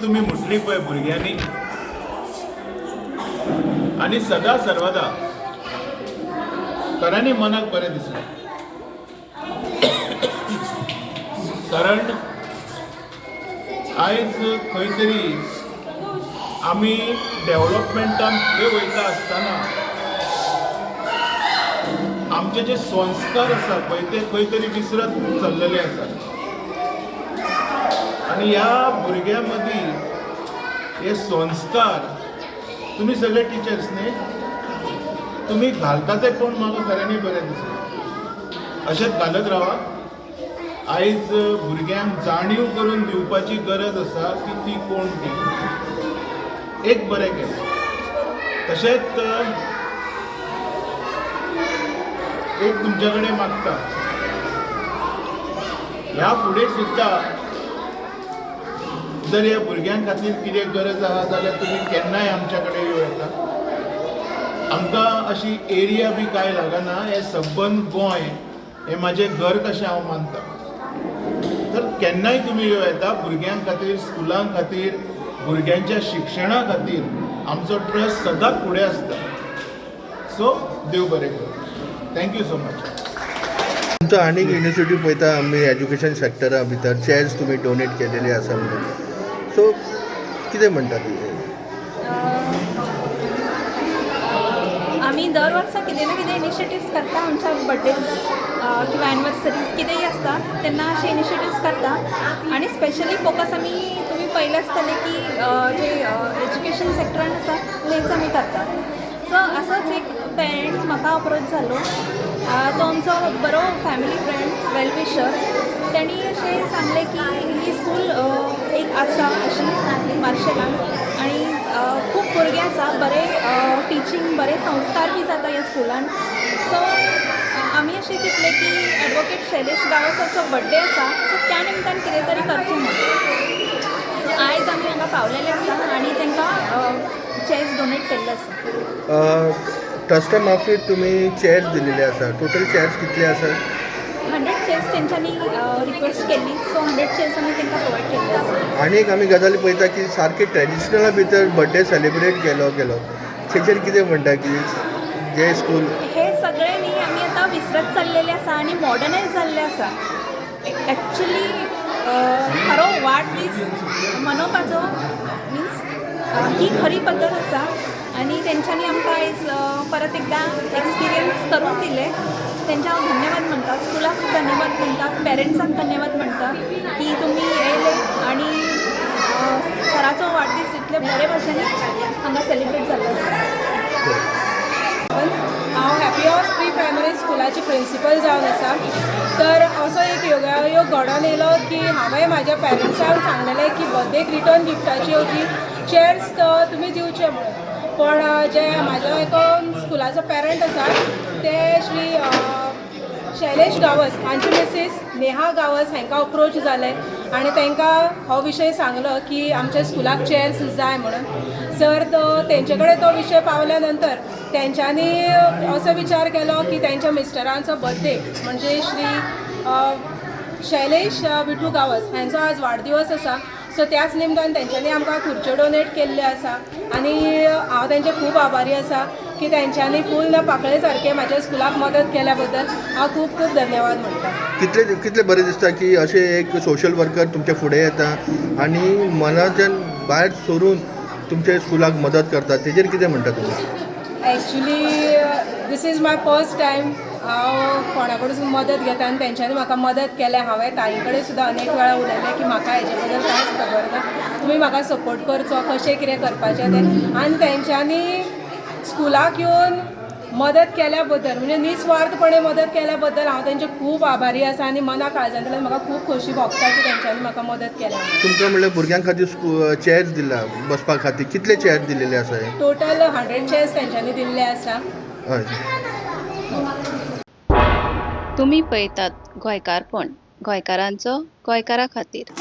तुम्ही म्हटली पळय भुरग्यांनी आणि सदा सर्वदा खऱ्यांनी मनाक बरें दिसलें. कारण आयज खंय तरी आमी डेव्हलपमेंटान फुडें वयता आसतना आमचे जे संस्कार आसा पळय ते खंय तरी विसरत चल्लेले आसात. आणि ह्या भुरग्यां मदीं हे संस्कार तुम्ही सगळे टिचर्स न्ही तुम्ही घालता ते पण म्हाका खऱ्यांनी बरें दिसलें. अशेंच घालत रावा. आयज भुरग्यांक जाणीव करून दिवपाची गरज आसा की ती कोण ती. एक बरें केलें. तशेंच एक तुमचे कडेन मागता ह्या फुडें सुद्दां जर ह्या भुरग्यां खातीर कितें गरज आहा जाल्यार तुमी केन्नाय आमच्या कडेन येवं येता. आमकां अशी एरिया बी कांय लागना. हें सबंद गोंय हें म्हाजें घर कशें हांव मानता. तर केन्नाय तुमी येवं येता. भुरग्यां खातीर स्कुलां खातीर भुरग्यांच्या शिक्षणा खातीर आमचो ट्रस्ट सदांच फुडें आसता. सो देव बरें करूं. Thank you so much. तुमचो आनीक इनिशिएटीव पळयता आमी एज्युकेशन सेक्टरा भितर चेअर्स तुमी डोनेट केलेले आसा म्हणून. सो कितें म्हणटा ती आम्ही दर वर्सा कितें ना कितें इनिशिएटिव्स करता. आमच्या बर्थडे किंवा एनिवर्सरीज कितेंय आसता तेन्ना अशे इनिशिएटिव्स करता. आणि स्पेशली फोकस आमी तुमी पळयलें आसतलें की जे एज्युकेशन सेक्टरान आसा तेंच आमी करता. सो असोच एक पेरेंट म्हाका अप्रोच जालो. तो आमचो बरो फॅमिली फ्रेंड वेल विशर. त्यांनी अशें सांगलें की ही स्कूल एक आसा अशी मार्शेलान आणि खूप भुरगे आसा बरे टिचींग बरे संस्कार बी जाता ह्या स्कुलान. सो आमी अशें चिंतलें की एडवोकेट शैलेश गावसाचो बर्थडे आसा सो त्या निमतान कितें तरी करचें म्हणून. सो आयज आमी हांगा पावलेले आसा आणि तांकां चेअर्स डोनेट केल्ले आसा. ट्रस्टा मार्फत तुमी चेअर्स दिलेले आसा. टोटल चेअर्स कितले आसात? 100 चेअर्स तेंच्यांनी रिक्वेस्ट केल्ली. सो 100 चेअर्स आमी तांकां प्रोवायड केल्ले आसा. आनी एक आमी गजाली पळयता की सारके ट्रेडिशनला भितर बर्थडे सेलिब्रेट केलो तेचेर कितें म्हणटा की जे स्कूल हे सगळे न्ही आमी आतां विसरत चल्लेले आसा आणि मॉडर्नायज जाल्ले आसा. एक्चुली खरो वाडदीस मनोवपाचो मिन्स ही खरी पद्दत आसा. आणि तेंच्यांनी आमकां आयज परत एकदा एक्सपिरियन्स करून दिले. तेंच्या हांव धन्यवाद म्हणटा. स्कुलाक धन्यवाद म्हणटा. पेरंट्सांक धन्यवाद म्हणटा की तुमी येयले आणि सराचो वाडदीस इतले बरे भशेन हांगा सेलिब्रेट जाल्लो आसा. हांव हॅपी हावस प्री प्रायमरी स्कुलाची प्रिंसिपल जावन आसा. तर असो एक योगायोग घडोवन येयलो की हांवें म्हाज्या पेरंट्सांक सांगलेलें की बर्थडेक रिटर्न गिफ्टाची अशी चेअर्स तुमी दिवचे म्हणून. पण जे म्हाजो एक स्कुलाचो पेरंट आसा ते श्री शैलेश गावस हांची मिसीस नेहा गावस हांकां अप्रोच जाले आनी तांकां हो विशय सांगलो की आमच्या स्कुलाक चेअर्स जाय म्हणून. सर तेंचे कडेन तो विशय पावल्या नंतर तेंच्यांनी असो विचार केलो की तेंच्या मिस्टरांचो बर्थडे म्हणजे श्री शैलेश विठू गावस हांचो आज वाडदिवस आसा. सो त्याच निमतान तेंच्यांनी आमकां खुर्च्यो डोनेट केल्ल्यो आसा. आनी हांव तेंचे खूब आभारी आसा की तेंच्यांनी फूल पाकळे सारके म्हाज्या स्कुलाक मदत केल्या बद्दल हांव खूब खूब धन्यवाद म्हणटा. कितले बरें दिसता की अशें एक सोशल वर्कर तुमचे फुडें येता आनी मनाच्यान भायर सरून तुमच्या स्कुलाक मदत करता. तेजेर कितें म्हणटा तुमी? Actually this is my first time हांव कोणा कडसून मदत घेता आनी तेंच्यांनी म्हाका मदत केल्या. हांवें ताई कडेन सुद्दां अनेक वेळा उलयलें की म्हाका हेजे बद्दल कांयच खबर ना. तुमी म्हाका सपोर्ट करचो कशें कितें करपाचें तें. आनी तेंच्यांनी स्कुलाक येवन मदत केल्या बद्दल म्हणजे निस्वार्थपणे मदत केल्या बद्दल हांव तेंचे खूब आभारी आसा. आनी मना काळजांतल्यान म्हाका खूब खोशी भोगता की तेंच्यांनी म्हाका मदत केल्या. तुमकां म्हणल्यार भुरग्यां खातीर चेअर्स दिला बसपा खातीर. कितले चेअर्स दिलेले आसा? टोटल 100 चेअर्स तेंच्यांनी दिल्ले आसा. हय. तुम्ही पळयतात गोंयकारपण. गोंयकारांचो गोंयकारा खातीर.